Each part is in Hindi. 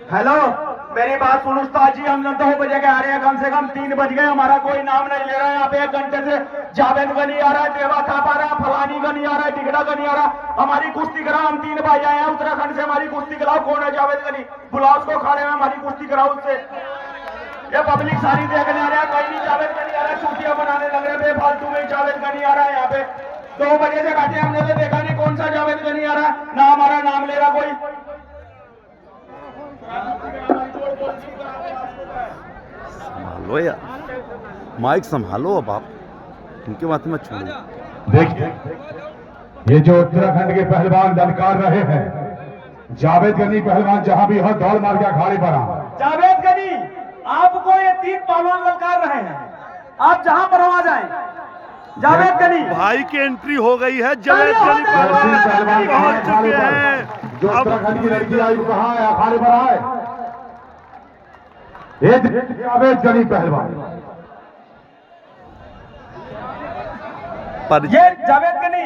हेलो, मेरी बात सुन उस्ताद जी, हम 2 बजे के आ रहे हैं, कम से कम 3 बज गए, हमारा कोई नाम नहीं ले रहा है। यहाँ पे 1 घंटे से जावेद का नहीं आ रहा है, देवा थाप आ रहा है, फलानी का नहीं आ रहा है, टिकड़ा का नहीं आ रहा। हमारी कुश्ती कराओ, हम 3 भाई आए हैं उत्तराखंड से, हमारी कुश्ती कराओ। कौन है जावेद गनी? बुलाओ उसको, खाने में हमारी कुश्ती कराओ उससे। ये पब्लिक सारी देखने आ रहा है, कोई नहीं जावेद गनी आ रहा है, चूतियां बनाने लग रहे हैं बेफालतू में। जावेद गनी आ रहा है यहाँ पे, 2 बजे से बैठे, हमने तो देखा नहीं कौन सा जावेद गनी आ रहा है, ना हमारा नाम ले रहा कोई। संभालो यार, माइक संभालो। अब आप उनके बात मत छोड़ो। देखिए, ये जो उत्तराखंड के पहलवान ललकार रहे हैं, जावेद गनी पहलवान जहां भी हो दौड़ मार के अखाड़े पर आ। जावेद गनी, आपको ये 3 पहलवान ललकार रहे हैं, आप जहां पर हो आ जाएं। जावेद गनी भाई की एंट्री हो गई है। जावेद गनी पहलवान पहुंच चुके हैं। जो उत्तराखंड की लड़की आई वो कहाँ है? अखाड़े पर आए। ये जावेद गनी पहलवान, पर ये जावेद गनी,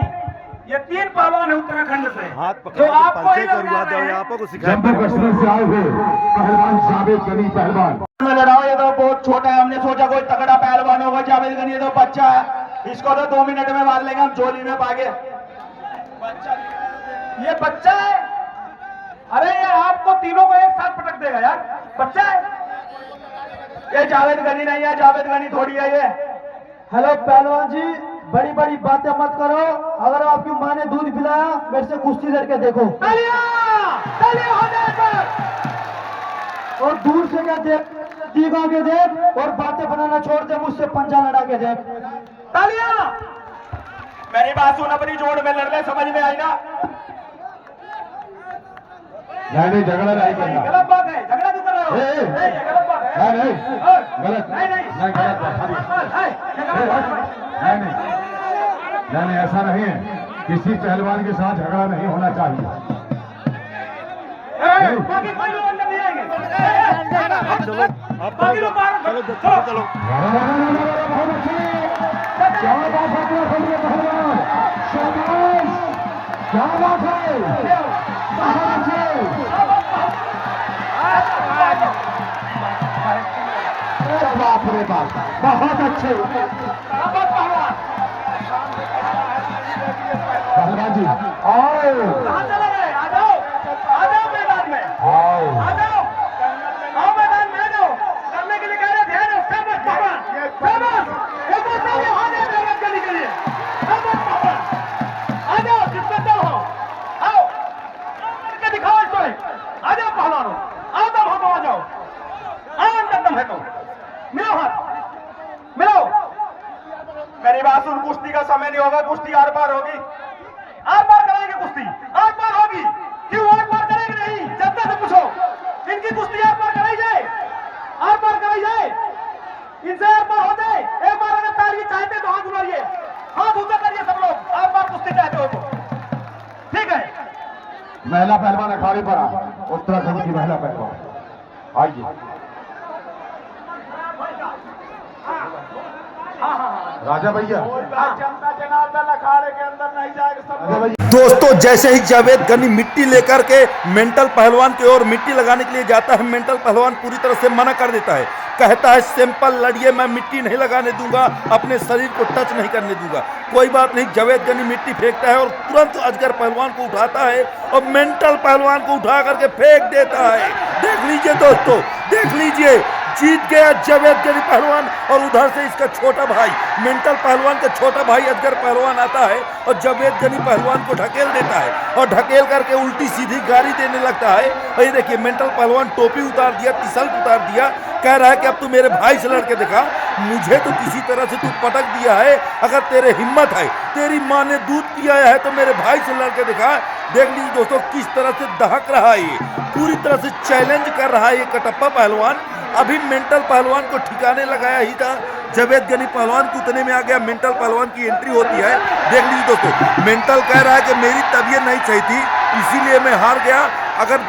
ये 3 पहलवान है उत्तराखंड से, हाथ जो पकड़ आपको ही परिचय करवा ललकार दो। रहे हैं। आपको सिखाया जम्मू कश्मीर से आए हुए पहलवान जावेद गनी पहलवान। लड़ाओ, ये तो बहुत छोटा है, हमने सोचा कोई तगड़ा पहलवान होगा। जावेद गनी ये तो बच्चा है, इसको तो 2 मिनट में मार लेंगे हम झोली में पागे। ये बच्चा है, अरे ये आपको तीनों को एक साथ पटक देगा यार, बच्चा है ये। जावेद गनी नहीं है, जावेद गनी थोड़ी है ये। हेलो पहलवान जी, बड़ी बड़ी बातें मत करो। अगर आपकी माँ ने दूध पिलाया, मेरे से कुश्ती लड़के देखो। तालियां हो जाए पर। और दूर से क्या देख, नजदीक आके देख, और बातें बनाना छोड़ दे, मुझसे पंजा लड़ा के देख। तालियां। मेरी बात सुन, अपनी जोड़ में लड़ ले, समझ में आई ना? नहीं, झगड़ा नहीं करना। गलत बात है, झगड़ा क्यों कर रहे हो? ए, ये गलत बात है। नहीं, गलत नहीं नहीं, गलत बात। नहीं, ऐसा नहीं है। किसी पहलवान के साथ झगड़ा नहीं होना चाहिए। बाकी कोई लोग अंदर नहीं आएंगे। चलो, आप बाकी लोग बाहर चलो, चलो, चलो। बहुत अच्छे, क्या बात है पहलवान, शाबाश, क्या बात है, बहुत अच्छे। बाप रे बाप, बहुत अच्छे पहलवान जी। आओ कहाँ चले गए? आ जाओ मैदान में, आओ। आओ मैदान में, आ जाओ। करने के लिए कह रहे, ध्यान है, शाबाश पहलवान, शाबाश। एक बार तालियां हो जाए मेहनत करने के लिए, शाबाश पहलवान। आ जाओ, जिसमें दम हो, आओ करके दिखाओ इसको। आ जाओ पहलवानों, आओ दम हो तो आ जाओ, आओ अंदर दम है तो मिलो हाथ, मिलो। मेरी बात सुन, कुश्ती का समय नहीं होगा, कुश्ती आर पार होगी, आर पार कराएंगे कुश्ती, आर पार होगी। क्यों आर पार करेंगे नहीं? जनता से पूछो, इनकी कुश्ती आर पार कराई जाए, आर पार कराई जाए, इनसे आर पार हो जाए। एक बार अगर ताली चाहते तो हाथ उठाइए, हाथ ऊंचा करिए सब लोग, आर पार कुश्ती चाहते हो तो। ठीक है, महिला पहलवान अखाड़े पर आ। उत्तराखंड की महिला पहलवान आइए। राजा भैया, जनता जनार्दन अखाड़े के अंदर नहीं जाएगा सब राजा भैया। दोस्तों, जैसे ही जावेद गनी मिट्टी लेकर के मेंटल पहलवान की ओर मिट्टी लगाने के लिए जाता है, मेंटल पहलवान पूरी तरह से मना कर देता है। कहता है सिंपल लड़िए, मैं मिट्टी नहीं लगाने दूंगा, अपने शरीर को टच नहीं करने दूंगा। कोई बात नहीं, जावेद गनी मिट्टी फेंकता है और तुरंत अजगर पहलवान को उठाता है और मेंटल पहलवान को उठा करके फेंक देता है। देख लीजिए दोस्तों, देख लीजिए, जीत गया जावेद गनी पहलवान। और उधर से इसका छोटा भाई, मेंटल पहलवान का छोटा भाई अजगर पहलवान आता है और जावेद गनी पहलवान को ढकेल देता है और ढकेल करके उल्टी सीधी गाड़ी देने लगता है। और ये देखिए, मेंटल पहलवान टोपी उतार दिया, टी-शर्ट उतार दिया, कह रहा है कि अब तू मेरे भाई से लड़के दिखा, मुझे तो किसी तरह से तू पटक दिया है, अगर तेरे हिम्मत है, तेरी माँ ने दूध पियाया है तो मेरे भाई से लड़के दिखा। देख लीजिए दोस्तों, किस तरह से दहक रहा है, ये पूरी तरह से चैलेंज कर रहा है ये कटप्पा पहलवान। अभी मेंटल पहलवान को ठिकाने लगाया ही था, जावेद गनी पहलवान को उतने में आ गया, मेंटल पहलवान की एंट्री होती है। देख लीजिए दोस्तों, मेंटल कह रहा है कि मेरी तबीयत नहीं सही थी, इसीलिए मैं हार गया, अगर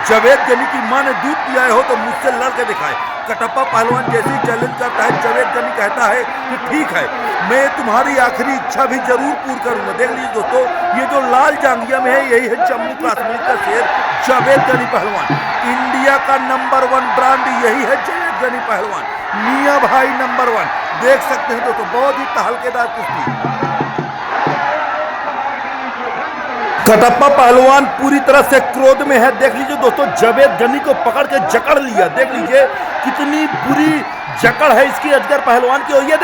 जावेद गनी की माँ ने दूध पिया हो तो मुझसे लड़के दिखाए। कटप्पा पहलवान जैसे ही चैलेंज करता है, जावेद गनी कहता है कि ठीक है, मैं तुम्हारी आखिरी इच्छा भी जरूर पूर्ण करूंगा। देख लीजिए दोस्तों, ये जो लाल जांघिया में है, यही है जम्मू कश्मीर का शेर जावेद गनी पहलवान। इंडिया का नंबर 1 ब्रांड यही है जावेद गनी पहलवान, मियां भाई नंबर 1। देख सकते हैं दोस्तों, बहुत ही तहलकेदार कुश्ती। कटप्पा पहलवान पूरी तरह से क्रोध में है। देख लीजिए दोस्तों, जावेद गनी को पकड़ के जकड़ लिया। देख लीजिए कितनी बुरी जकड़ है इसकी अजगर पहलवान की। और ये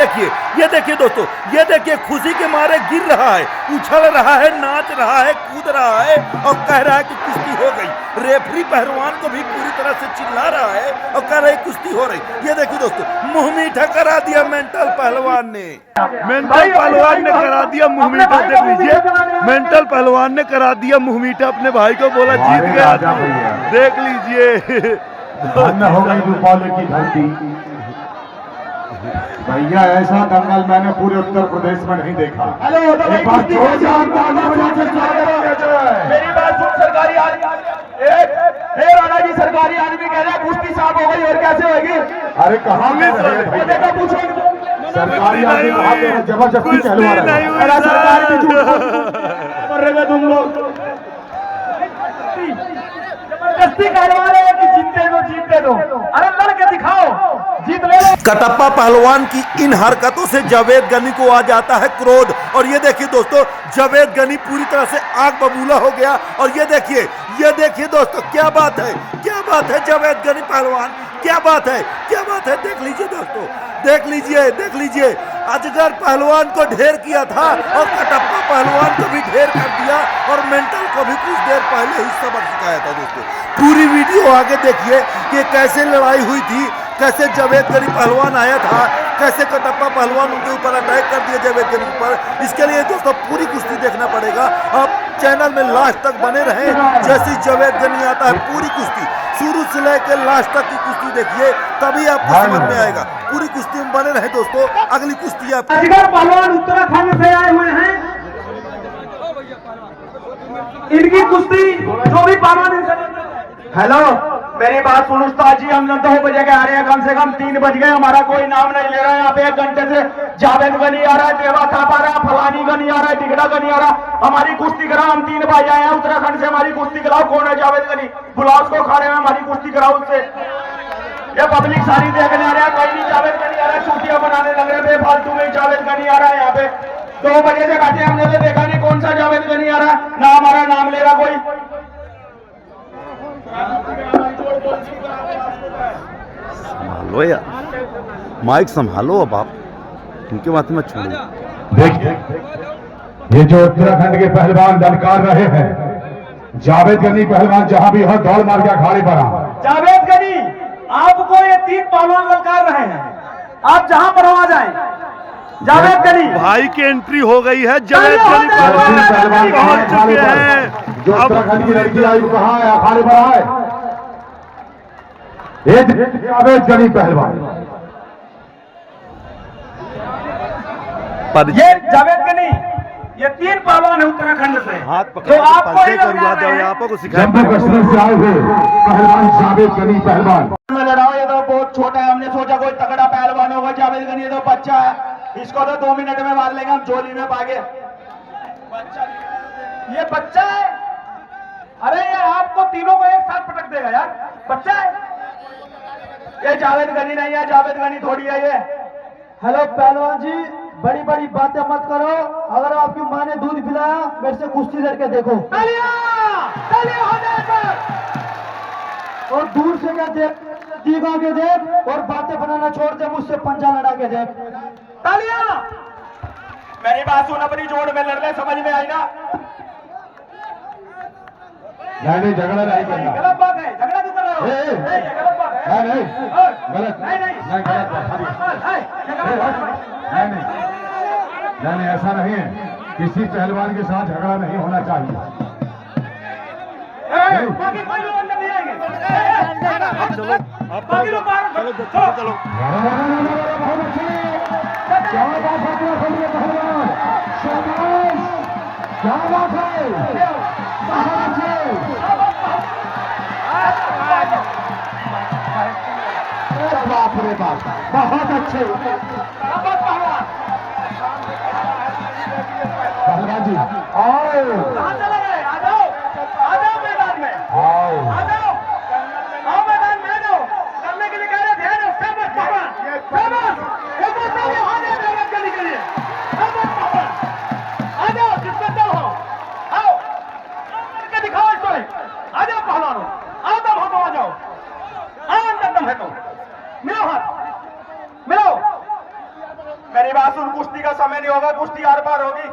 देखिए दोस्तों, ये देखिए खुशी के मारे गिर रहा है, उछल रहा है, नाच रहा है, कूद रहा है और कह रहा है कि कुश्ती हो गई। रेफरी पहलवान को भी पूरी तरह से चिल्ला रहा है और कह रहा है कुश्ती हो रही। ये देखिए दोस्तों, मुंह मीठा करा दिया मेंटल पहलवान ने। मेंटल पहलवान ने करा दिया मुंह मीठा। देख लीजिए, मेंटल पहलवान ने करा दिया मुंह मीठा, अपने भाई को बोला जीत गया। देख लीजिए, धन्य हो गई रुपौली की धरती। भैया ऐसा दंगल मैंने पूरे उत्तर प्रदेश में नहीं देखा। मेरी बात सुन, सरकारी आदमी, राणा जी सरकारी आदमी कह रहे हैं कुश्ती साफ हो गई और कैसे होगी? अरे कहाँ सरकारी आदमी जबरदस्ती कहलवा रहे सरकारी कर रहे तुम लोग, जबरदस्ती कहलवा रहे हैं कि जीतते दो। अरे लड़के दिखाओ, जीत ले लो। कटप्पा पहलवान की इन हरकतों से जावेद गनी को आ जाता है क्रोध। और ये देखिए दोस्तों, जावेद गनी पूरी तरह से आग बबूला हो गया। और ये देखिए दोस्तों, क्या बात है जावेद गनी पहलवान, क्या बात है। देख लीजिए दोस्तों, देख लीजिए अजगर पहलवान को ढेर किया था और कटप्पा पहलवान को भी ढेर कर दिया और मेंटल को भी कुछ देर पहले ही सबक सिखाया था। दोस्तों पूरी वीडियो आगे देखिए कि कैसे लड़ाई हुई थी, कैसे जावेद गनी पहलवान आया था, कैसे कटप्पा पहलवान उनके ऊपर अटैक कर दिया जावेद गनी के ऊपर। इसके लिए दोस्तों पूरी कुश्ती देखना पड़ेगा। आप चैनल में लास्ट तक बने रहें। जैसे जावेद गनी आता है, पूरी कुश्ती शुरू से लेकर लास्ट तक की कुश्ती देखिए, तभी आपको समझ में आएगा। पूरी कुश्ती में बने रहे दोस्तों। अगली कुश्ती आप अजगर पहलवान उत्तराखंड से आए हुए हैं। इनकी कुश्ती जो भी पहलवान, हेलो मेरी बात सुन उस्ताद जी, हम 2 बजे के आ रहे हैं, कम से कम 3 बज गए, हमारा कोई नाम नहीं ले रहा है। यहाँ पे 1 घंटे से जावेद गनी आ रहा है, देवा थाप आ रहा है, फलानी गनी आ रहा है, टिकड़ा गनी आ रहा है। हमारी कुश्ती कराओ, हम 3 भाई आए हैं उत्तराखंड से, हमारी कुश्ती कराओ। कौन है जावेद गनी? बुलाओ उसको, खड़े हैं, हमारी कुश्ती कराओ उससे। ये पब्लिक सारी देखने आ रहा है, कहीं नहीं जावेद गनी आ रहा है, चूतियां बनाने लग रहे हैं बेफालतू में। जावेद गनी आ रहा है यहाँ पे 2 बजे से बैठे, हमने तो देखा नहीं कौन सा जावेद गनी आ रहा है, ना हमारा नाम ले रहा कोई। संभालो यार, माइक संभालो। अब आप उनके माथे में छोड़ो। देखिए, ये जो उत्तराखंड के पहलवान ललकार रहे हैं, जावेद गनी पहलवान जहां भी हो दौड़ मार के अखाड़े पर आ। जावेद गनी, आपको ये 3 पहलवान ललकार रहे हैं, आप जहां पर हो आ जाएं। जावेद गनी भाई की एंट्री हो गई है। जावेद गनी पहलवान पहुंच चुके हैं। जो उत्तराखंड की लड़की आई कहाँ है? अखाड़े पर आए। जावेद गनी पहलवान, ये जावेद गनी, ये 3 पहलवान है उत्तराखंड से। हाथ तो पकड़ आपको ही करवा दो, आपको सिखाया। जम्मू कश्मीर से आए हुए पहलवान जावेद गनी पहलवान। में लड़ाओ, ये तो बहुत छोटा है, हमने सोचा कोई तगड़ा पहलवान होगा। जावेद गनी ये तो बच्चा है, इसको तो 2 मिनट में मार लेंगे हम, झोली में पागे। ये बच्चा है, अरे ये आपको तीनों को एक साथ पटक देगा यार, बच्चा है ये। जावेद गनी नहीं है, जावेद गनी थोड़ी है ये। हेलो पहलवान जी, बड़ी बड़ी बातें मत करो। अगर आपकी माँ ने दूध पिलाया, मेरे से कुश्ती लड़के देखो। तालियां हो जाए पर। और दूर से क्या देख, दीवा के देख और बातें बनाना छोड़ दे, मुझसे पंजा लड़ा के देख। तालियां। मेरी बात सुन, अपनी जोड़ में लड़ ले, समझ में आई ना? नहीं, झगड़ा नहीं करना। गलत बात है, झगड़ा क्यों कर रहे हो? ये गलत बात है। नहीं, गलत नहीं, गलत नहीं, ऐसा नहीं है। किसी पहलवान के साथ झगड़ा नहीं होना चाहिए। बाकी कोई लोग अंदर नहीं आएंगे। चलो, बाकी लोग बाहर चलो। क्या बात है पहलवान, शाबाश, क्या बात है। बाप रे बाप, बहुत अच्छे पहलवान जी। आओ कहाँ चले गए? आ जाओ, आ जाओ मैदान में, आओ आ जाओ, आओ मैदान में आ जाओ। करने के लिए कह रहे ध्यान है, शाबाश पहलवान, शाबाश। एक और ताली आ जाए मेहनत करने के लिए, शाबाश पहलवान। आ जाओ जिसमें दम हो, आओ करके दिखाओ इसको। आ जाओ पहलवानों, आओ दम हो तो आ जाओ, आओ अंदर दम है तो मिलो हाथ, मिलो। मेरी बात सुन, कुश्ती का समय नहीं होगा, कुश्ती आर पार होगी,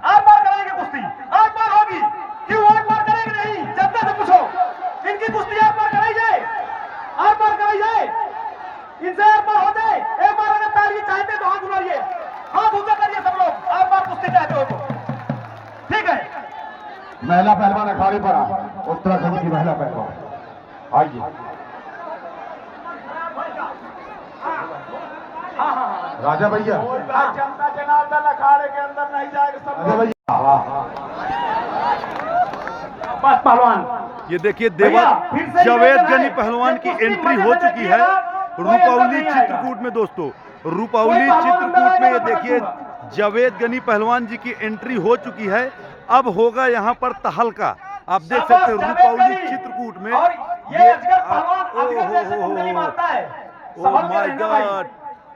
आर पार कराएंगे कुश्ती, आर पार होगी। क्यों आर पार करेंगे नहीं? जनता से पूछो, इनकी कुश्ती आर पार कराई जाए, आर पार कराई जाए, इनसे आर पार हो जाए। एक बार अगर ताली चाहते तो हाथ उठाइए, हाथ ऊंचा करिए सब लोग, आर पार कुश्ती चाहते हो तो। ठीक है, महिला पहलवान अखाड़े पर आ, उत्तराखंड की महिला पहलवान आइए। राजा भैया, जनता जनार्दन अखाड़े के अंदर नहीं जाएगा सब राजा लोग। भैया, बस पहलवान, ये देखिए भैया, फिर से जावेद निवेदन गनी है, पहलवान की ये कुश्ती एंट्री मजे हो से चुकी है देखिएगा, कोई अंदर रूपौली नहीं आएगा। चित्रकूट में दोस्तों। रूपौली कोई पहलवान अंदर चित्रकूट में आएगा ये तो देखिए पकड़ूंगा। जावेद गनी पहलवान जी की एंट्री हो चुकी है। अब होगा यहाँ पर तहलका। आप देख शाबाश, सकते हैं जावेद रूपौली गनी। चित्रकूट में और ये अजगर पहलवान अजगर जैसे कुंडली मारता है, ओह संभल के माय रहना भाई। गॉड,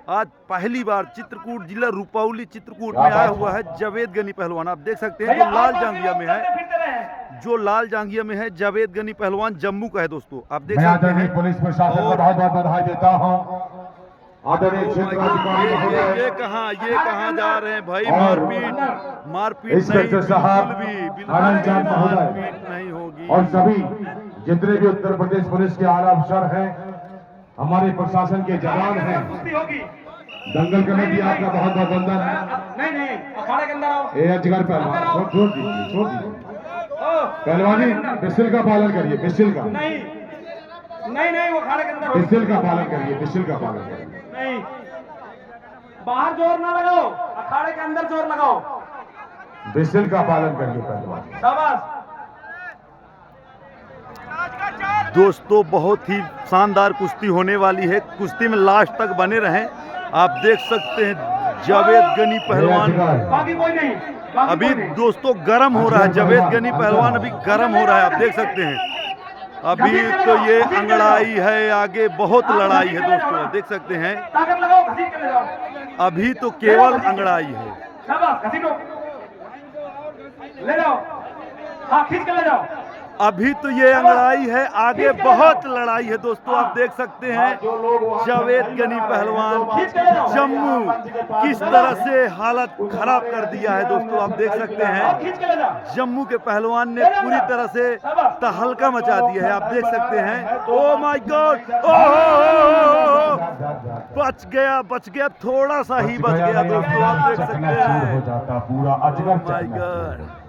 आज पहली बार चित्रकूट जिला रूपौली चित्रकूट क्या में आया बात हुआ है जावेद गनी पहलवान। आप देख सकते हैं भैया, जो लाल आप जांघिया में है, चलते फिरते रहे। जो लाल जांघिया में है जावेद गनी पहलवान जम्मू का है दोस्तों। आप देख मैं सकते आदरणीय हैं पुलिस प्रशासन को और- बहुत बहुत बधाई देता हूँ। आदरणीय Oh my क्षेत्र God, अधिकारी ये महोदय, कहाँ जा रहे हैं भाई? और- मारपीट मारपीट नहीं, इंस्पेक्टर साहब, बिल्कुल आनंद जान महोदय, मारपीट नहीं होगी। और सभी जितने भी उत्तर प्रदेश पुलिस के आला अफसर हैं, हमारे प्रशासन के जवान हैं, कुश्ती होगी। दंगल कमेटी आपका बहुत बहुत वंदन है। नहीं नहीं, अखाड़े के अंदर आओ। ए अजगर पहलवान, छोड़ दीजिए, छोड़ दीजिए। ओ, पहलवानी बिस्टिल का पालन करिए, बिस्टिल का, नहीं नहीं नहीं, वो अखाड़े के अंदर होगी। बिस्टिल का पालन करिए, बिस्टिल का पालन करिए। नहीं, बाहर जोर ना लगाओ, अखाड़े के अंदर जोर लगाओ। बिस्टिल का पालन करिए पहलवान। शाबाश। दोस्तों बहुत ही शानदार कुश्ती होने वाली है। कुश्ती में लास्ट तक बने रहें। आप देख सकते हैं जावेद गनी पहलवान बाकी कोई नहीं, बाकी अभी कोई नहीं। दोस्तों गर्म हो रहा है। जावेद गनी पहलवान अभी गर्म हो रहा है, आप देख सकते हैं। अभी तो ये अंगड़ाई है, आगे बहुत लड़ाई है दोस्तों, देख सकते हैं। ताकत लगाओ, घसीट के ले जाओ। अभी तो केवल अंगड़ाई है। शाबाश, घसीटो, ले जाओ। हाँ, खींच के ले जाओ। अभी तो ये अंगड़ाई है, आगे बहुत लड़ाई है दोस्तों। आप देख सकते हैं जावेद गनी पहलवान जम्मू किस तरह से हालत खराब कर दिया है दोस्तों। आप देख सकते और हैं खींच के ले जाओ। जम्मू के पहलवान ने पूरी तरह से तहलका मचा दिया है। आप देख सकते हैं। ओह माय गॉड, बच गया, थोड़ा सा ही बच गया दोस्तों। आप देख सकते हो हैं। जाता पूरा अजगर Oh my चकना God।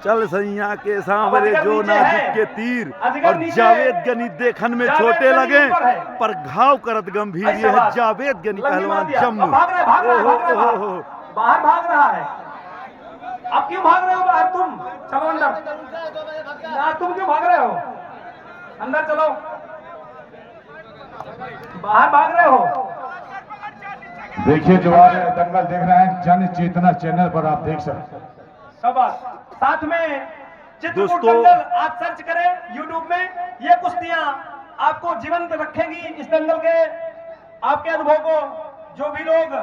चल सैया के सामने जो नाजुक के तीर, और जावेद गनी देखन में छोटे लगे पर घाव करत गंभीर। ये है जावेद गनी पहलवान जम्मू। भाग रहा है, भाग रहा है, भाग रहा है, ओहो, बाहर भाग रहा है। अब क्यों भाग रहे हो बाहर तुम? चलो अंदर। ना, तुम क्यों भाग रहे हो? अंदर चलो, बाहर भाग रहे हो। देखिए जो आज दंगल देख रहे हैं जन चेतना चैनल पर, आप देख सकते हैं। शाबाश। साथ में चित्रकूट दोस्तों- दंगल आप सर्च करें यूट्यूब में। ये कुश्तियां आपको जीवंत रखेंगी इस दंगल के, आपके अनुभव को। जो भी लोग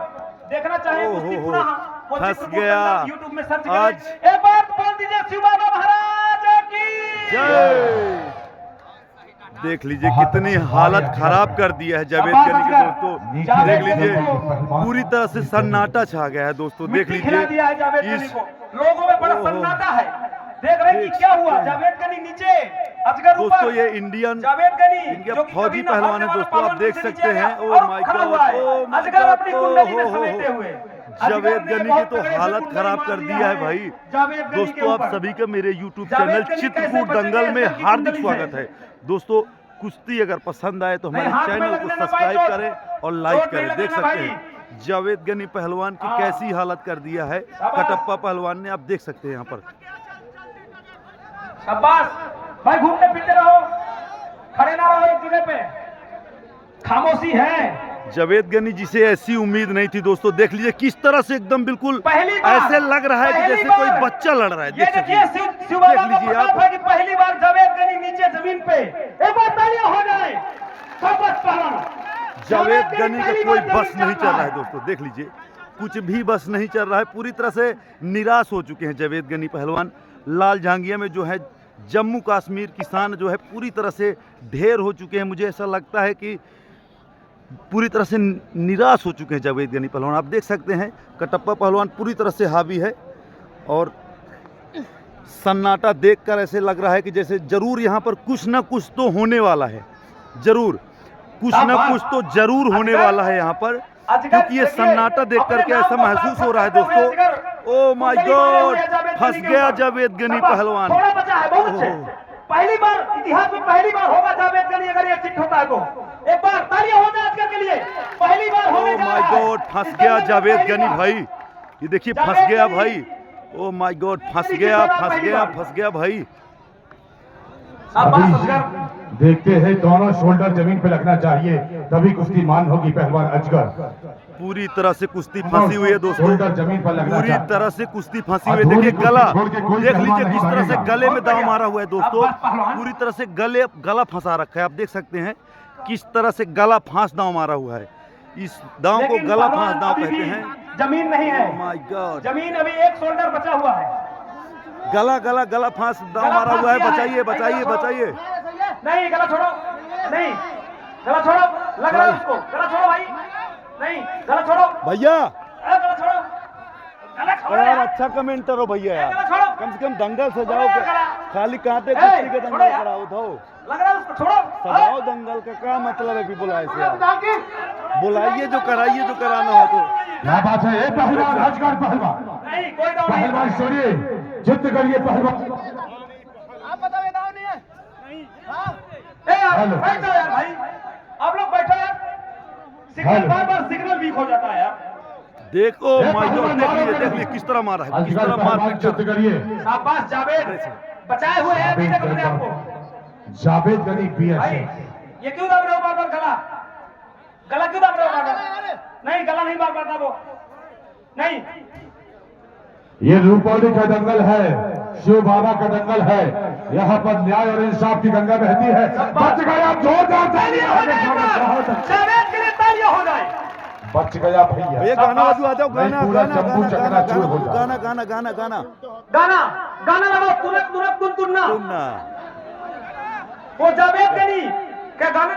देखना चाहें कुश्ती ओहो, पुनः, वो फंस चित्रकूट गया। दंगल यूट्यूब में सर्च आज- करें। एक बार बोल दीजिए शिव बाबा महाराज की जय। देख लीजिए कितनी हालत खराब कर दिया है जावेद गनी के दोस्तों। देख लीजिए पूरी तरह से सन्नाटा छा गया है दोस्तों। देख मिट्टी खिला दिया है जावेद लीजिए गनी इस को। लोगों में बड़ा ओहो। सन्नाटा है। देख रहे हैं कि क्या हुआ? जावेद गनी नीचे, अजगर ऊपर। दोस्तों ये इंडियन जावेद गनी इनके जो कि फौजी कभी न पहलवान हारने है वाला दोस्तों। आप पहलवान देख से सकते नीचे हैं। गया ओह माय और खड़ा गॉड, हुआ है। ओह माय अजगर अपनी कुंडली में गॉड, समेटे हुए। जावेद अजगर ने गनी की बहुत तो तगड़े से हालत कुंडली खराब मार कर दिया दिया है भाई। जावेद गनी के दोस्तों आप ऊपर। सभी का मेरे YouTube जावेद चैनल गनी कैसे चित्रकूट बचेंगे दंगल में अजगर की हार्दिक कुंडली स्वागत से? है दोस्तों। कुश्ती अगर पसंद आए तो नहीं, हमारे हाथ में चैनल को लगने ना सब्सक्राइब पाए करें और चोट लाइक नहीं करें। लगने देख ना सकते भाई। हैं जावेद गनी पहलवान की हाँ। कैसी हालत कर दिया है शाबाश। कटप्पा पहलवान ने। आप देख सकते हैं यहाँ पर। शाबाश भाई, घूमते फिरते रहो, खड़े ना रहो एक जगह पे। खुशी है। जावेद गनी जी से ऐसी उम्मीद नहीं थी दोस्तों। देख लीजिए किस तरह से एकदम बिल्कुल पहली बार, ऐसे लग रहा है कि जैसे कोई बच्चा लड़ रहा है। ये देखिए शिव बाबा का प्रताप है कि पहली बार जावेद गनी नीचे जमीन पे। एक बार तालियां हो जाए। जावेद गनी का कोई बस नहीं चल रहा है दोस्तों। देख लीजिए कुछ भी बस नहीं चल रहा है। पूरी तरह से निराश हो चुके हैं जावेद गनी पहलवान। लाल झांगिया में जो है जम्मू कश्मीर किसान जो है पूरी तरह से ढेर हो चुके हैं। मुझे ऐसा लगता है कि पूरी तरह से निराश हो चुके हैं जावेद गनी पहलवान। आप देख सकते हैं कटप्पा पहलवान पूरी तरह से हावी है और सन्नाटा देखकर ऐसे लग रहा है कि जैसे जरूर यहाँ पर कुछ ना कुछ तो होने वाला है। जरूर कुछ ना कुछ तो जरूर होने वाला है यहाँ पर, क्योंकि ये सन्नाटा देख करके ऐसा महसूस हो रहा है दोस्तों। ओ माय गॉड, फंस गया जावेद गनी पहलवान। पहली बार इतिहास में पहली बार होगा जावेद गनी अगर ये चिट होता है तो। एक बार तालियां हो जाए आज के लिए। पहली बार होने जा रहा है। ओह माय गॉड, फंस गया जावेद गनी भाई। ये देखिए फंस गया भाई। ओह माय गॉड, फंस गया भाई। अभी देखते हैं दोनों शोल्डर जमीन पे लगना चाहिए तभी कुश्ती मान होगी। पहलवान अजगर पूरी तरह से कुश्ती फंसी हुई है दोस्तों। शोल्डर जमीन पर लगना पूरी चाहिए। तरह से कुश्ती फंसी हुई है। देखिए गला, देख लीजिए किस तरह से गले में दांव मारा हुआ है दोस्तों। पूरी तरह से गला फंसा रखा है। आप देख सकते हैं किस तरह से गला फांस दांव मारा हुआ है। इस दांव को गला फांस दांव कहते हैं। जमीन नहीं है। ओह माय गॉड, जमीन अभी एक शोल्डर बचा हुआ है। गला फांस दांव मारा हुआ है। बचाइए। नहीं गला छोड़ो, नहीं गला छोड़ो, लग रहा है उसको। गला छोड़ो भाई, नहीं गला छोड़ो भैया। गला छोड़ो, गला छोड़ो यार अच्छा कमेंटर हो भैया यार। गला छोड़ो। कम से कम दंगल सजाओ, खाली कांटे कुश्ती के दंगल कराओ तो लग रहा है उसको। छोड़ो, सजाओ दंगल का क्या मतलब है कि बुलाए से आप बुलाइए जो कराइए जो कराना हो तो। क्या बात है? पहलवान अजगर पहलवान, नहीं कोई डाउन नहीं। पहलवान छोड़िए, जिद करिए पहलवान। आप बताओ डाउन नहीं है। हेलो बैठ जाओ यार भाई, आप लोग बैठो यार। सिग्नल बार सिग्नल वीक हो जाता है यार। देखो माय गॉड, देख लीजिए किस तरह मारा है, किस तरह मार पीट जिद करिए। शाबाश जावेद, बचाए हुए हैं अभी तक अपने आपको। जावेद गनी भाई ये क्यों दब रहे हो बार-बार गला क्यों दब रहे हो बार-बार? नहीं गला नहीं बार-बार दबो, नहीं। ये रूपौली का दंगल है, शिव बाबा का दंगल है। यहाँ पर न्याय और इंसाफ की गंगा बहती है। बच गया, जोरदार तालियां हो जाए। जावेद के लिए तालियां हो जाए। बच गया भैया। भैया गाना बजवा दो, गाना पूरा जम्मू चकनाचूर हो जाए। गाना लगाओ, तुनक तुनना। वो जावेद गनी क्या गाना?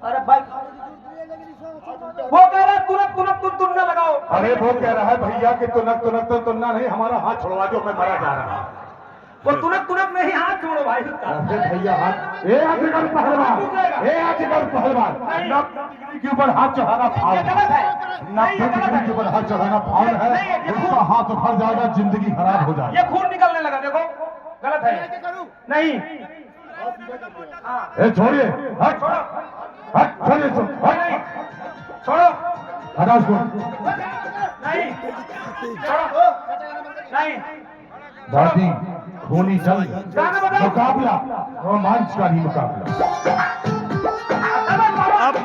अरे भाई वो कह रहा है तुनक तुनना लगाओ। अरे वो कह रहा है भैया कि तुनक तुनना नहीं, हमारा हाथ छोड़वा दो, मैं मरा जा रहा हूँ। वो तुनक नहीं, हाथ छोड़ो भाई। अरे भैया हाथ, ए अजगर पहलवान, नब्बे के ऊपर हाथ चढ़ाना फाउल है। 90 के ऊपर हाथ चढ़ाना फाउल है। उसका हाथ उखड़ जाएगा, जिंदगी खराब हो जाएगी। ये खून निकलने लगा, देखो गलत है। नहीं छोड़िए, छोड़ो, हटा उसको। नहीं छोड़ो, नहीं। दादी खूनी जंग मुकाबला, रोमांचकारी मुकाबला। अब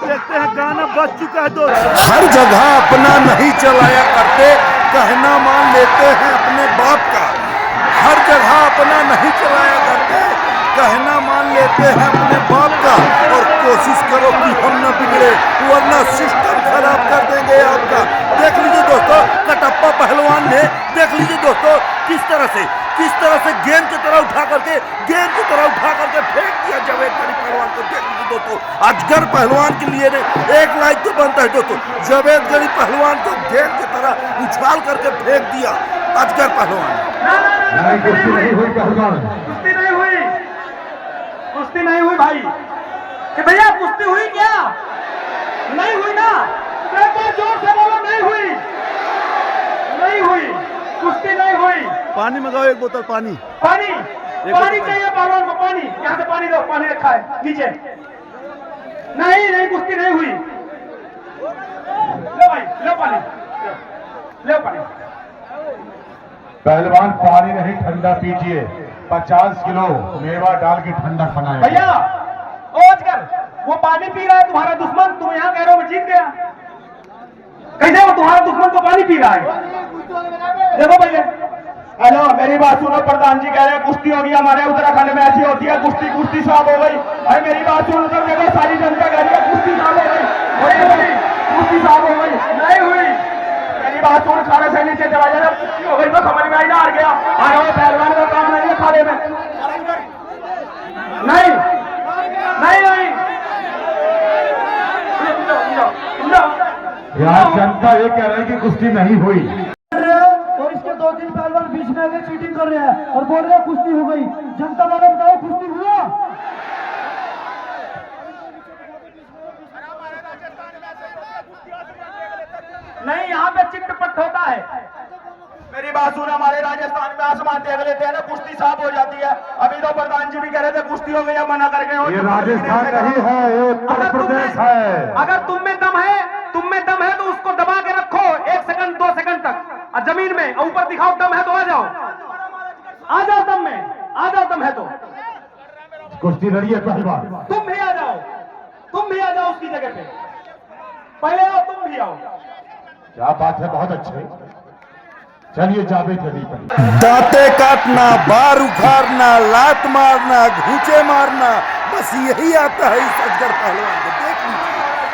देखते हैं गाना बज चुका है दोस्तों। हर जगह अपना नहीं चलाया करते, कहना मान लेते हैं अपने बाप का। हर जगह अपना नहीं चलाया करते, कहना मान लेते हैं अपने बाप का। और कोशिश करो कि हम न बिगड़े, वरना सिस्टम खराब कर देंगे आपका। देख लीजिए दोस्तों कटप्पा पहलवान ने, देख लीजिए दोस्तों किस तरह से गेंद की तरह उठा करके फेंक दिया जावेद गनी पहलवान को। देख लीजिए दोस्तों अजगर पहलवान के लिए एक लाइक तो बनता है दोस्तों। जावेद गनी पहलवान को गेंद की तरह उछाल करके फेंक दिया अजगर पहलवान। कुश्ती नहीं हुई पहलवान, कुश्ती नहीं हुई भाई। कि भैया कुश्ती हुई क्या? नहीं हुई ना? एक बार जोर से बोलो, नहीं हुई कुश्ती नहीं हुई। पानी मंगाओ, एक बोतल पानी चाहिए पहलवान को। पानी यहाँ से पानी दो, पानी रखा है नीचे। नहीं कुश्ती नहीं हुई। लो भाई, लो पानी। पहलवान पानी नहीं ठंडा पीजिए। 50 किलो मेवा डाल के ठंडा बनाए। भैया ओ अजगर, वो पानी पी रहा है तुम्हारा दुश्मन, तुम यहाँ कह रहे हो मैं जीत गया। कैसे वो तुम्हारा दुश्मन को पानी पी रहा है? देखो पहले। हेलो, मेरी बात सुनो, प्रधान जी कह रहे हैं कुश्ती होगी हमारे उत्तराखंड में, ऐसी होती है कुश्ती, कुश्ती साफ हो गई। भाई मेरी बात सुनो, तो देखो सारी जनता कह रही है कुश्ती साफ हो गई, कुश्ती साफ हो गई, नहीं हुई। मेरी बात सुन, खाने से नीचे चला जाए, कुश्ती हो गई तो समझ में आई ना, हार गया। अरे पहलवान का काम नहीं है खाने में, नहीं नहीं नहीं। यार जनता ये कह रही है कि कुश्ती नहीं हुई, और इसके 2-3 पहलवान बीच में आके चीटिंग कर रहे हैं और बोल रहे हैं कुश्ती हो गई। जनता वाले बताओ कुश्ती हुआ? नहीं, यहाँ पे चिट्टपट होता है। मेरी बात सुन, हमारे राजस्थान में आसमान देख लेते हैं ना, कुश्ती साफ हो जाती है। अभी तो प्रधान जी भी कह रहे थे कुश्ती हो गई, अब मना कर गए। ये राजस्थान नहीं है, ये उत्तर प्रदेश है। अगर तुम में दम है तो उसको दबा के रखो 1 सेकंड 2 सेकंड तक, और जमीन में ऊपर दिखाओ, दम है तो आ जाओ, आ जाओ दम में, आ जाओ दम है तो। कुश्ती लड़िए पहलवान, तुम भी आ जाओ उसकी जगह पे, पहले आओ, तुम भी आओ। क्या बात है, बहुत अच्छे। चलिए जावेद गनी पर। दांते काटना, बार उखाड़ना, लात मारना, घूंचे मारना, बस यही आता है इस अजगर पहलवान को।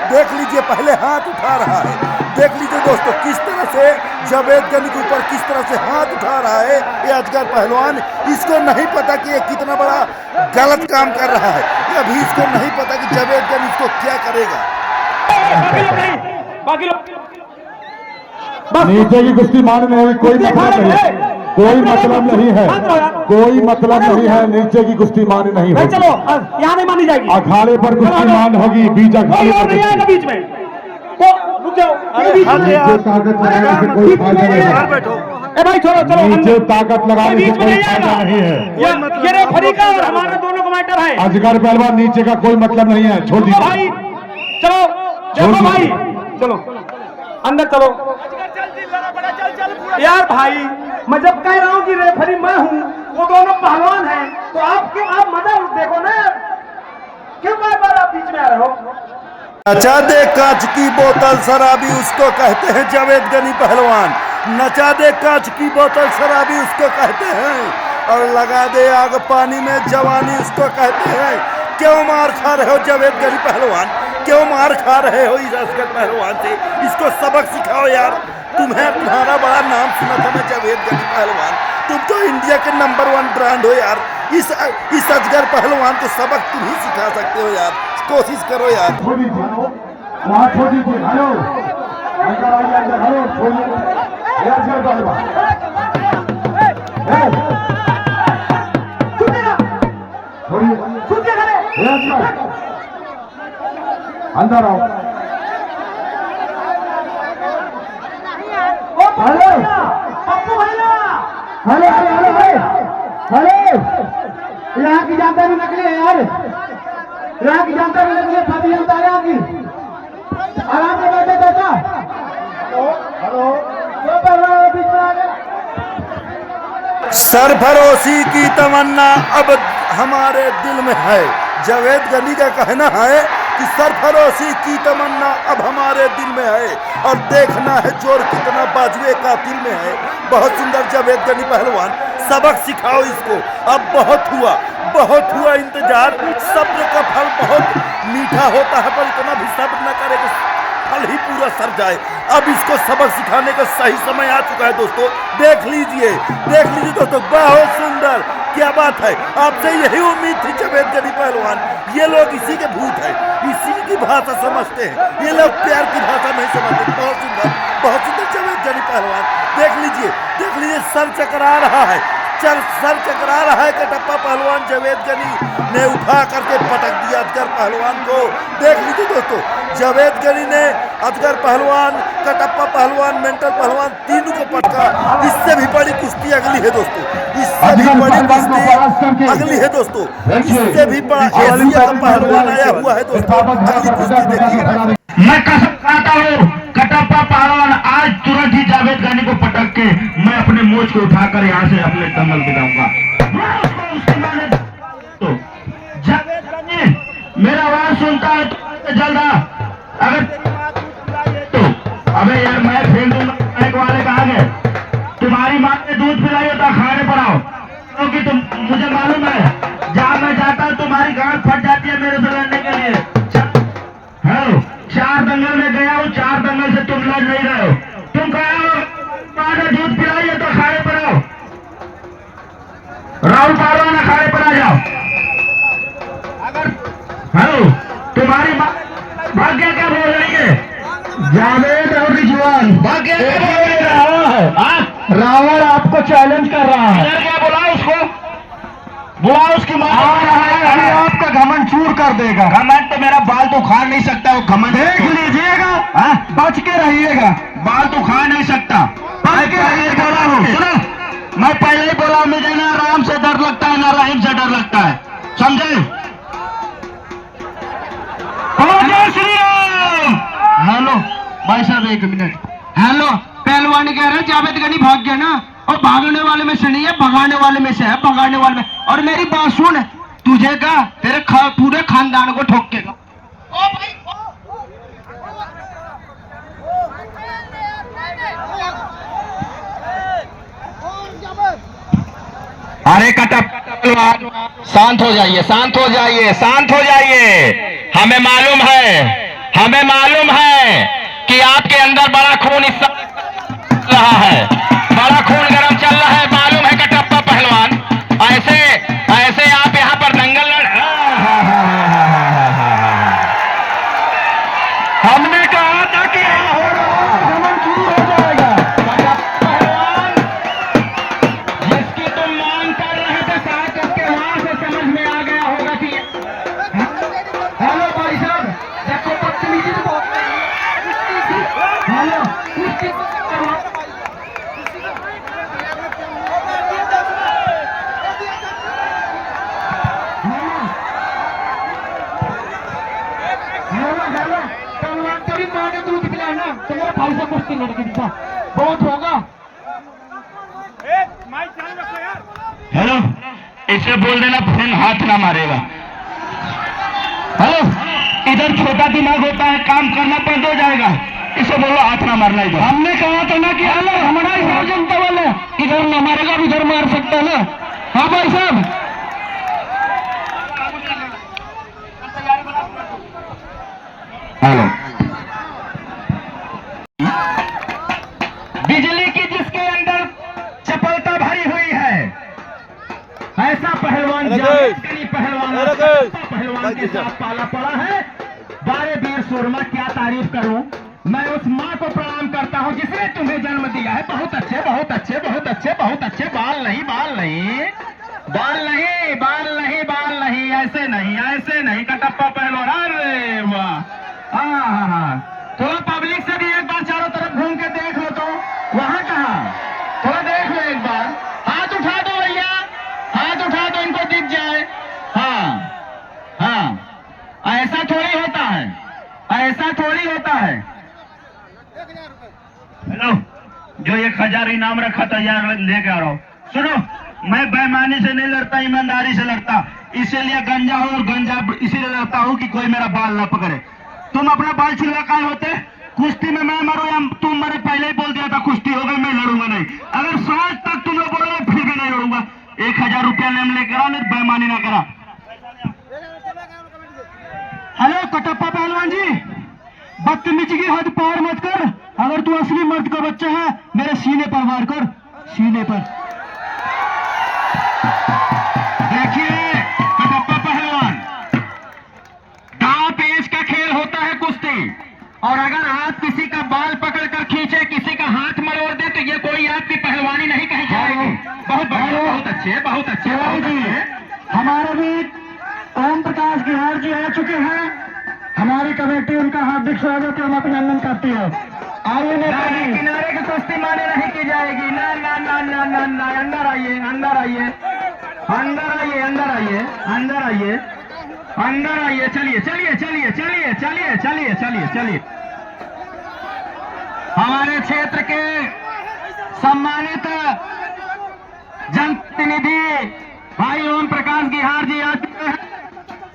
देख लीजिए पहले हाथ उठा रहा है, देख लीजिए दोस्तों किस तरह से जावेद गनी के ऊपर किस तरह से हाथ उठा रहा है ये अजगर पहलवान। इसको नहीं पता कि ये कितना बड़ा गलत काम कर रहा है, अभी इसको नहीं पता कि जावेद गनी इसको क्या करेगा। बाकी लोग नीचे की कुश्ती मारने में कोई मतलब नहीं है, कोई मतलब नहीं है, कोई मतलब नहीं है। नीचे की कुश्ती मारने नहीं होगी, चलो यहाँ नहीं मानी जाएगी। अखाड़े पर कुश्ती मान होगी, बीच अखाड़े पर नहीं आएगा बीच में, तो रुक जाओ। नीचे ताकत लगाने से कोई फायदा नहीं है। बैठो, ए भाई छोड़ो, चलो नीचे ताकत लगाने से कोई फायदा नहीं है। ये रेफरी का और हमारा दोनों का मैटर है। अजगर पहलवान नीचे का कोई मतलब नहीं है, छोड़ दीजिए भाई चलो, देखो भाई, चलो अंदर चलो। यार भाई, मैं जब कह रहा हूँ कि रेफरी मैं हूँ, वो दोनों पहलवान हैं, तो आप क्यों, आप मजा देखो ना, क्यों बार आप बीच में आ रहे हो? नचा दे कांच की बोतल शराबी, उसको कहते हैं जावेद गनी पहलवान। नचा दे कांच की बोतल शराबी, उसको कहते हैं, और लगा दे आग पानी में जवानी, उसको कहते हैं। क्यों मार खा रहे हो जावेद गनी पहलवान, क्यों मार खा रहे हो इस अजगर पहलवान से? इसको सबक सिखाओ यार। तुम्हारा बड़ा नाम सुना था मैं, जावेद गनी पहलवान, तुम तो इंडिया के नंबर 1 ब्रांड हो यार। इस अजगर पहलवान को सबक तुम ही सिखा सकते हो यार, कोशिश करो यार। छोड़ दीजिए, वहाँ छोड़ दीजिए। हेलो, अंदर आइए, अंदर। हेलो, छोड़िए ये अजगर पहलवान, छोड़िए ये अजगर, अंदर आओ। हेलो पप्पू भैया, हेलो हेलो हेलो, यहाँ की जनता भी नकली है यार, यहाँ की जनता भी नकली है, फटी जनता है यहाँ की। आराम से बैठे चाचा। हेलो, क्यों कर रहे हो बीच में आगे? सरफरोशी की तमन्ना अब हमारे दिल में है। जावेद गनी का कहना है कि सरफरोशी की तमन्ना अब हमारे दिल में है, और देखना है जोर कितना बाजुए कातिल में है। बहुत सुंदर जावेद गनी पहलवान, सबक सिखाओ इसको। अब बहुत हुआ इंतजार, सब्र का फल बहुत मीठा होता है, पर इतना भी सब्र न करे कि फल ही पूरा सर जाए। अब इसको सबक सिखाने का सही समय आ चुका है दोस्तों। देख लीजिए दोस्तों, बहुत सुंदर, क्या बात है। आपसे यही उम्मीद थी जावेद गनी पहलवान। ये लोग इसी के भूत हैं, इसी की भाषा समझते हैं, ये लोग प्यार की भाषा नहीं समझते। बहुत सुंदर जावेद गनी पहलवान। देख लीजिए सर चकरा रहा है, सर चकरा रहा है कटप्पा पहलवान। जावेद गनी ने उठा करके पटक दिया अजगर पहलवान को। देख लीजिए दोस्तों, जावेद गनी ने अजगर पहलवान, कटप्पा पहलवान, मेंटल पहलवान, तीनों को पटका। इससे भी बड़ी कुश्ती अगली है दोस्तों, इससे भी बड़ी कुश्ती अगली है दोस्तों, इससे भी बड़ा एशिया का पहलवान आया हुआ है दोस्तों। अगली कुश्ती देखिए। मैं कसम खाता हूँ, कटप्पा पहलवान आज तुरंत ही जावेद गनी को पटक के मैं अपने मोच को उठाकर यहाँ से अपने दंगल गिराऊंगा। तो जावेद गनी मुझे मालूम है, जहाँ मैं जाता हूँ तुम्हारी गांठ फट जाती है मेरे से लड़ने के लिए। हेलो, 4 दंगल में गया हूँ, 4 दंगल से तुम लड़ नहीं रहे हो। तुम कहो पानी दूध पिलाइए तो अखाड़े पर आओ, राहुल पारवान अखाड़े पर आ जाओ। अगर हेलो, तुम्हारी भाग्य क्या बोल रही है? जावेद और रिजवान भाग्य क्या बोल रहा है? रावण आपको चैलेंज कर रहा है। इधर क्या बुलाओ उसको, बुलाओ उसकी माँ। अभी आपका घमंड चूर कर देगा। घमंड तो मेरा बाल तो उखाड़ नहीं सकता, वो घमंड देख लीजिएगा, बच के रहिएगा। बाल तो उखाड़ नहीं सकता। मैं पहले ही बोला हूँ, सुनो, मैं पहले ही बोला, मुझे ना राम से डर लगता है ना रहीम से डर लगता है, समझे? जय श्री राम। हेलो भाई साहब, 1 मिनट। हेलो, पहलवान कह रहे जावेद गनी भाग गया ना, और भागने वाले में से नहीं है, भगाने वाले में से है, भगाने वाले में। और मेरी बात सुन, तुझे का तेरे पूरे खानदान को ठोकेगा। अरे कटप, शांत हो जाइए, शांत हो जाइए, शांत हो जाइए। हमें मालूम है कि आपके अंदर बड़ा खून इस रहा है, बड़ा खून गर्म चल रहा है, मालूम है कटप्पा पहलवान। ऐसे ऐसे आप यहाँ पर दंगल हमने कहा था कि घमंड चूर हो जाएगा। पहलवान, जिसकी तुम मांग कर रहे थे, शायद उसके वहां से समझ में आ गया होगा कि हेलो भाई साहब, देखो बदतमीजी से बोल। हेलो, पहलवान तेरी माँ ने दूध पिलाया ना, तो मेरे भाई से कुश्ती लड़के दिखा, बहुत होगा। हेलो, इसे बोल देना फिर हाथ ना मारेगा। हेलो, इधर छोटा दिमाग होता है, काम करना बंद हो जाएगा। इसे बोलो हाथ ना मारना इधर। हमने कहा था ना कि हेलो हमारा ही जनता वाले इधर न मारेगा, इधर मार सकता है ना। हाँ भाई साहब, हेलो, बिजली की जिसके अंदर चपलता भरी हुई है, ऐसा पहलवान पहलवान के साथ पाला पड़ा है। बारे वीर सूरमा, क्या तारीफ करूं। मैं उस माँ को प्रणाम करता हूं जिसने तुम्हें जन्म दिया है। बहुत अच्छे, बहुत अच्छे, बहुत अच्छे, बहुत अच्छे। बाल नहीं, बाल नहीं, बाल नहीं, बाल नहीं, बाल नहीं, ऐसे नहीं, ऐसे नहीं कटप्पा पहलवान। अरे वाह, हाँ, थोड़ा पब्लिक से भी एक बार चारों तरफ घूम के देख लो। तो वहां कहा, थोड़ा देख लो एक बार। हाथ उठा दो भैया, हाथ उठा दो, इनको दिख जाए। हाँ, ऐसा थोड़ी होता है, ऐसा थोड़ी होता है। हेलो, जो 1000 इनाम रखा था यार, लेके आ रहा हूँ। सुनो, मैं बेईमानी से नहीं लड़ता, ईमानदारी से लड़ता। इसीलिए गंजा हूँ, और गंजा इसीलिए लड़ता हूँ कि कोई मेरा बाल ना पकड़े। तुम अपना बाल छिलवा काहे होते? कुश्ती में मैं मरो या तुम मरे, पहले ही बोल दिया था कुश्ती हो गई, मैं लड़ूंगा नहीं। अगर सांस तक तुम लोग बोलोगे फिर भी नहीं लड़ूंगा। 1000 रुपया नेम लेकर आ, नहीं बेईमानी ना करा। हेलो कटप्पा पहलवान जी, बदतमीजी की हद पार मत कर। अगर तू असली मर्द का बच्चा है, मेरे सीने पर वार कर, सीने पर। देखिए कटप्पा पहलवान, दांव पेच का खेल होता है कुश्ती, और अगर आप किसी का बाल पकड़ कर खींचे, किसी का हाथ मरोड़ दे, तो ये कोई आपकी पहलवानी नहीं कही जाएगी। बहुत बढ़िया, बहुत अच्छे, बहुत अच्छे, बहुत अच्छे। हमारे भी ओम प्रकाश गिहार जी आ चुके हैं। हमारी कमेटी उनका हार्दिक स्वागत एवं अभिनंदन करती है। आइए नेताजी, किनारे की कुश्ती माने नहीं की जाएगी। ना ना ना ना ना ना, अंदर आइए, अंदर आइए, अंदर आइए, अंदर आइए, अंदर आइए, अंदर आइए। चलिए चलिए चलिए चलिए चलिए चलिए चलिए चलिए। हमारे क्षेत्र के सम्मानित जनप्रतिनिधि भाई ओम प्रकाश गिहार जी आ चुके हैं।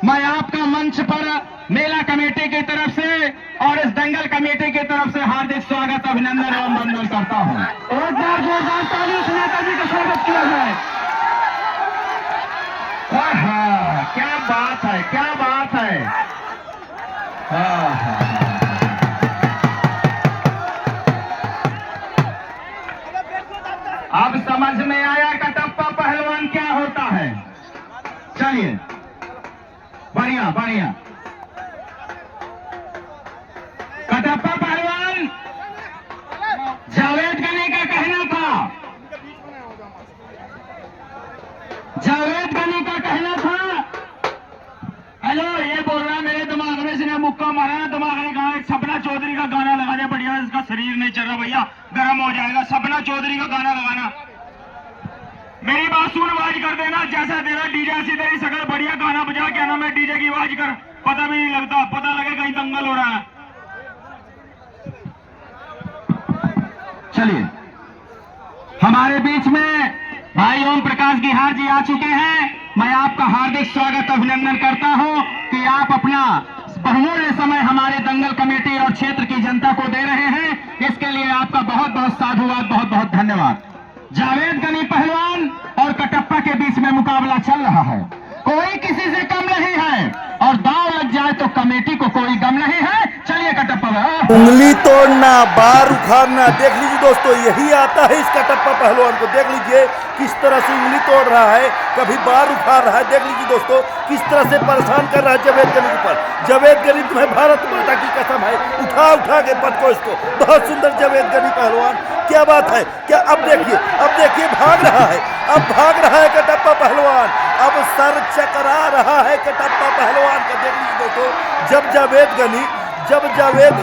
मैं आपका मंच पर मेला कमेटी की तरफ से और इस दंगल कमेटी की तरफ से हार्दिक स्वागत, अभिनंदन एवं वंदन करता हूं। एक बार जोरदार ताली से नेताजी का स्वागत किया जाए। बात है, क्या बात है। हाँ, हाँ, हाँ। अब समझ में आया कटप्पा पहलवान क्या होता है। चलिए, बढ़िया बढ़िया। कटप्पा पहलवान, जावेद गनी का कहना था, जावेद गनी का कहना था, हेलो, ये बोल रहा है मेरे दिमाग में इसने मुक्का मारा ना, दिमाग ने कहा एक सपना चौधरी का गाना लगा दे, बढ़िया, इसका शरीर नहीं चल रहा भैया, गर्म हो जाएगा, सपना चौधरी का गाना लगाना। मेरी बात सुन, आवाज कर देना, जैसा तेरा डीजे ऐसी तेरी शकल, बढ़िया गाना बजा, क्या नाम है, डीजे की आवाज कर, पता भी नहीं लगता, पता लगे कहीं दंगल हो रहा है। चलिए, हमारे बीच में भाई ओम प्रकाश गिहार जी आ चुके हैं। मैं आपका हार्दिक स्वागत अभिनंदन करता हूं कि आप अपना बहुमूल्य समय हमारे दंगल कमेटी और क्षेत्र की जनता को दे रहे हैं। इसके लिए आपका बहुत बहुत साधुवाद, बहुत बहुत धन्यवाद। जावेद गनी पहलवान और कटप्पा के बीच में मुकाबला चल रहा है, कोई किसी से कम नहीं है, और दांव लग जाए तो कमेटी को कोई गम नहीं है। चलिए कटप्पा, उंगली तोड़ना, बार उखाड़ना, देख लीजिए दोस्तों, यही आता है इस कटप्पा पहलवान को। देख लीजिए किस तरह से उंगली तोड़ रहा है, कभी बार उखाड़ रहा है। देख लीजिए दोस्तों किस तरह से परेशान कर रहा है जावेद गनी के ऊपर। जावेद गनी, तुम्हें भारत माता की कसम है, उठा उठा के पटको इसको। बहुत सुंदर जावेद गनी पहलवान, क्या बात है, क्या। अब देखिए भाग रहा है, अब भाग रहा है कटप्पा पहलवान, अब सर चकरा रहा है कटप्पा पहलवान का। देख लीजिए दोस्तों, जब जावेद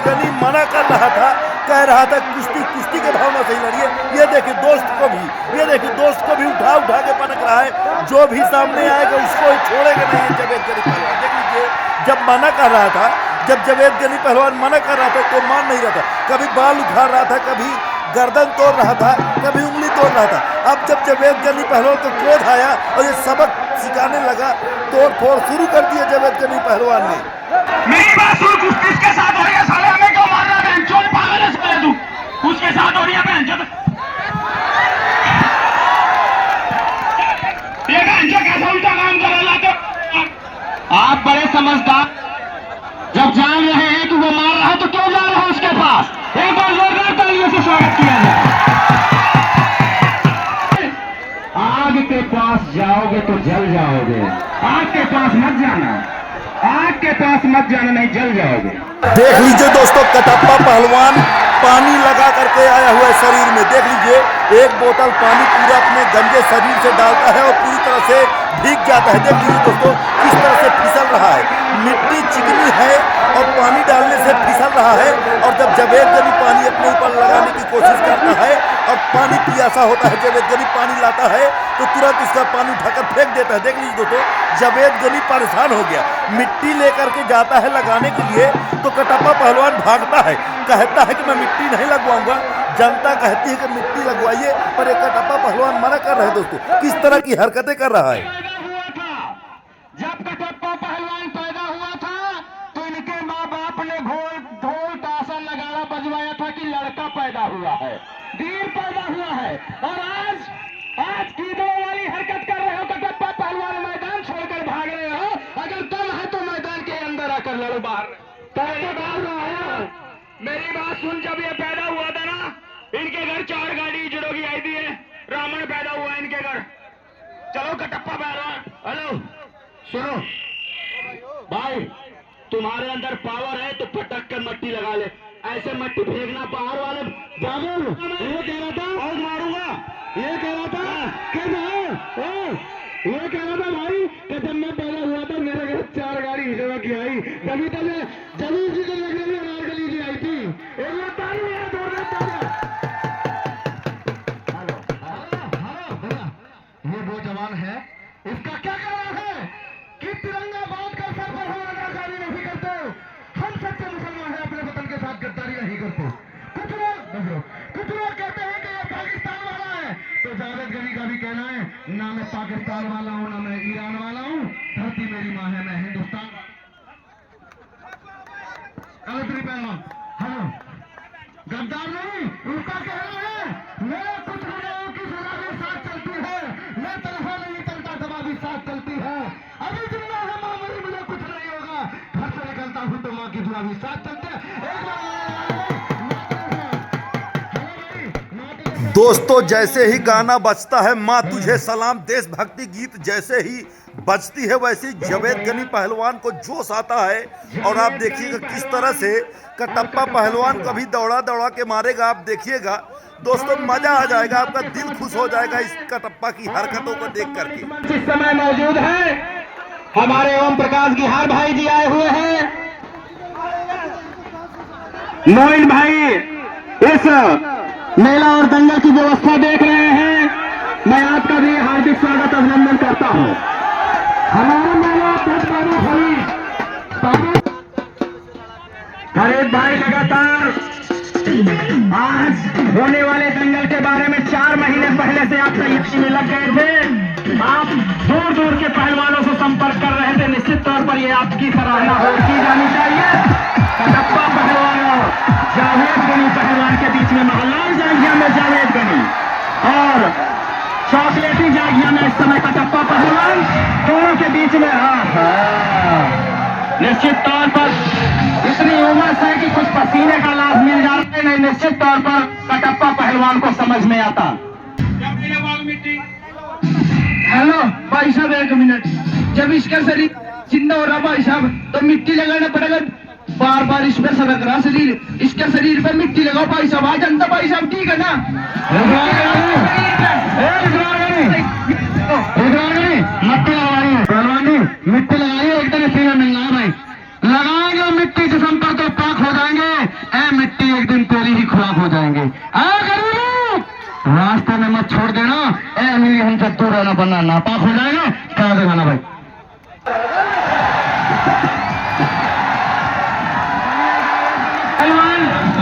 गनी मना कर रहा था, कह रहा था कुश्ती के भावना से ही लड़िए, ये देखिए दोस्त को भी उठा उठा के पटक रहा है। जो भी सामने आएगा उसको ही छोड़ेगा नहीं जावेद गनी पहलवान। देख लीजिए, जब मना कर रहा था, जब जावेद गनी पहलवान मना कर रहा था तो मान नहीं रहा था, कभी बाल उखाड़ रहा था, कभी गर्दन तोड़ रहा था, कभी उंगली तोड़ रहा था। अब जब जावेद गनी पहलवान को क्रोध आया और ये सबक सिखाने लगा, तोड़ फोड़ शुरू कर दिया जावेद गनी पहलवान ने। मेरी बात सुन, कुश्ती किसके साथ हो रही है, साले हमें क्यों मार रहा है, चोर पागल है साले तू, उसके साथ हो रही है बहन चोद। ये बहन चोद कैसा उल्टा काम कर रहा है। आप बड़े समझदार, जब जान रहे हैं कि वो मार रहा है तो क्यों जा रहे हैं उसके पास। एक बार जोरदार तालियों से स्वागत किया जाए। आग के पास जाओगे तो जल जाओगे, आग के पास मत जाना, आग के पास मत जाना, नहीं जल जाओगे। देख लीजिए दोस्तों, कटप्पा पहलवान पानी लगा करके आया हुआ है शरीर में। देख लीजिए, एक बोतल पानी पूरा अपने गंजे शरीर से डालता है और पूरी तरह से भीग जाता है। देख लीजिए दोस्तों किस तरह से फिसल रहा है, मिट्टी चिकनी है और पानी डालने से फिसल रहा है। और जब जावेद गनी पानी अपने ऊपर लगाने की कोशिश करता है और पानी पियासा होता है, जावेद गनी पानी लाता है तो तुरंत इसका पानी उठाकर फेंक देता है। देख लीजिए दोस्तों, जावेद गनी परेशान हो गया, मिट्टी लेकर के जाता है लगाने के लिए तो कटप्पा पहलवान भागता है, कहता है कि मैं मिट्टी नहीं लगवाऊंगा। जनता कहती है कि मिट्टी लगवाइए, पर एक कटप्पा पहलवान मना कर रहे हैं। दोस्तों किस तरह की हरकतें कर रहा है। जब कटप्पा पहलवान पैदा हुआ था तो इनके माँ बाप ने ढोल ताशा नगाड़ा बजवाया था कि लड़का पैदा हुआ है, वीर पैदा हुआ है। और आज कीड़ों वाली हरकत कर रहे हो कटप्पा पहलवान, मैदान छोड़कर भाग रहे हो। अगर दम है तो मैदान के अंदर आकर लड़ो बाहर। मेरी बात सुन, जब ये पैदा हुआ था ना, इनके घर 4 गाड़ी जुड़ो की आई थी, रावण पैदा हुआ इनके घर। चलो कटप्पा पहलवान, हेलो सुनो भाई, तुम्हारे अंदर पावर है तो पटक कर मट्टी लगा ले, ऐसे मट्टी फेंकना बाहर वाले। जामुन ये कह रहा था और मारूंगा, ये कह रहा था कि ये कह रहा था भाई कि जब मैं पैदा हुआ था मेरे घर 4 गाड़ी हिजड़ा की आई, जभी जी को लगने में अनारकली जी आई थी। ये वो जवान है, इसका क्या कहना है कि तिरंगा बांध कर सर पर हम अनारकली नहीं करते, हम सच्चे मुसलमान हैं, अपने वतन के साथ गद्दारी नहीं करते। कुछ लोग कहते हैं कि ये पाकिस्तान वाला है, तो जावेद गनी का भी कहना है ना मैं पाकिस्तान वाला हूं ना मैं ईरान वाला हूं, धरती मेरी मां है, मैं हिंदुस्तान। हेलो, गद्दार नहीं, उसका कहना है मेरे कुछ गुनाहों की सजा भी साथ चलती है, मैं तनहा नहीं चलता, सभा भी साथ चलती है। अभी जिंदा है मामूली होगा अभी, साथ चलते हैं। दोस्तों जैसे ही गाना बजता है माँ तुझे सलाम देशभक्ति गीत जैसे ही बजती है वैसे ही जावेद गनी पहलवान को जोश आता है। और आप देखिएगा किस तरह से कटप्पा पहलवान कभी दौड़ा दौड़ा के मारेगा। आप देखिएगा दोस्तों, मजा आ जाएगा, आपका दिल खुश हो जाएगा इस कटप्पा की हरकतों को देख करके। इस समय मौजूद है हमारे ओम प्रकाश गिहार भाई जी आए हुए हैं। मोइन भाई इस मेला और दंगल की व्यवस्था देख रहे हैं, मैं आपका भी हार्दिक स्वागत अभिनंदन करता हूं। हमारा मेला खरीद भाई लगातार आज होने वाले दंगल के बारे में 4 महीने पहले से आप तैयारी में लग गए थे। आप दूर दूर के पहलवानों से संपर्क कर रहे थे। निश्चित तौर पर यह आपकी सराहना की जानी चाहिए। कटप्पा पहलवान और जावेद गनी पहलवान के बीच में महलाल जांघिया में जावेद गनी और चॉकलेटी जांघिया में इस समय कटप्पा पहलवान, दोनों के बीच में निश्चित तौर पर इतनी उमस है कि कुछ पसीने का लाभ मिल जाते नहीं। निश्चित तौर पर कटप्पा पहलवान को समझ में आता। हेलो भाई साहब, 1 मिनट। जब इसका शरीर जिंदा हो रहा भाई साहब तो मिट्टी लगाना पड़ेगा। बार बार इस पर सरक रहा शरीर, इसके शरीर पर मिट्टी लगाओ भाई साहब। आ जनता भाई साहब, ठीक है ना? मिट्टी लगाइए, एकदम सीधा मिलना है भाई। लगाएंगे मिट्टी से संपर्क तो पाक हो जाएंगे। ए मिट्टी एक दिन तेरी ही खुराक हो जाएंगे। रास्ते में मत छोड़ देना। ए मेरी हमसे दूर रहना, बनना नापाक हो जाएगा। क्या देना भाई?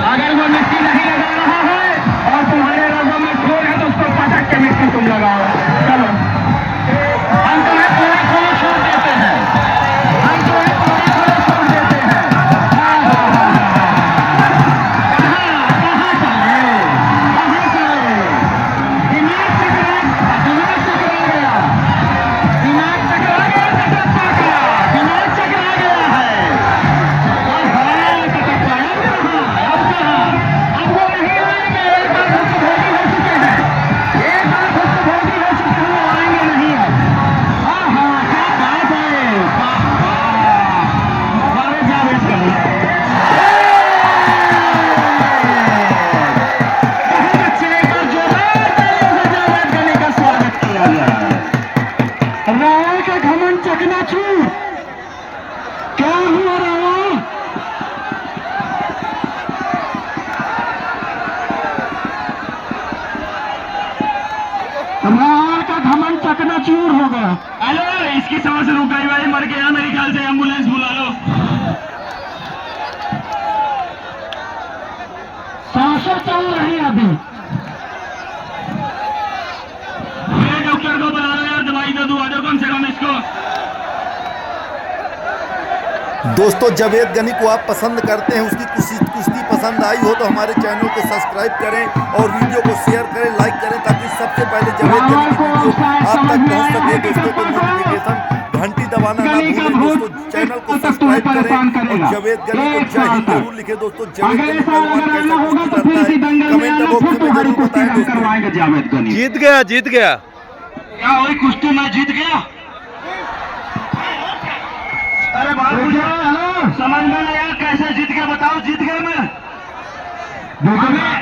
अगर वो मिट्टी नहीं लगा रहा है और तुम्हारे रंगों में खोल है तो उसको पटक के मिट्टी तुम लगाओ। चलो हम तुम्हें पूरा खोल छोड़ देते हैं, हम तुम्हें पूरा खोल छोड़ देते हैं। कहाँ चले दिमाग चकरा गया, दिमाग चकरा गया कटप्पा का, दिमाग चकरा गया है। क्या हुआ रावण? रावण का घमंड चकनाचूर हो गया। हेलो, इसकी सांस रुक गई भाई, मर गया मेरे ख्याल से। एम्बुलेंस बुला लो। सांसें चल रही अभी। डॉक्टर को बुला लो यार, दवाई दे दो, आ जाओ कम से कम इसको। दोस्तों जावेद गनी को आप पसंद करते हैं, उसकी कुश्ती पसंद आई हो तो हमारे चैनल को सब्सक्राइब करें और वीडियो को शेयर करें, लाइक करें, ताकि सबसे पहले जावेद गनी की वीडियो आप तक पहुंच सके। दोस्तों को नोटिफिकेशन घंटी दबाना ना भूलें। दोस्तों चैनल को सब्सक्राइब करें और जावेद गनी को जय हिंद जरूर लिखे। दोस्तों जावेद गनी पहलवान कैसा कुश्ती करता है कमेंट बॉक्स में जरूर बताएं। दोस्तों जीत गया, जीत गया। क्या वही कुश्ती मैं जीत गया? अरे बात समझ में नहीं आया, कैसे जीत गया बताओ? जीत गया मैं।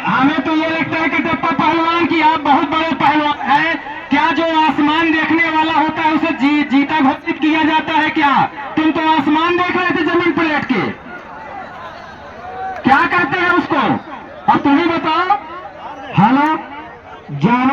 हमें तो ये लगता है कि कटप्पा पहलवान की आप बहुत बड़े पहलवान हैं। क्या जो आसमान देखने वाला होता है उसे जीता घोषित किया जाता है क्या? तुम तो आसमान देख रहे थे जमीन पर लेट के। क्या कहते हैं उसको? अब तुम ही बताओ। हेलो, जावेद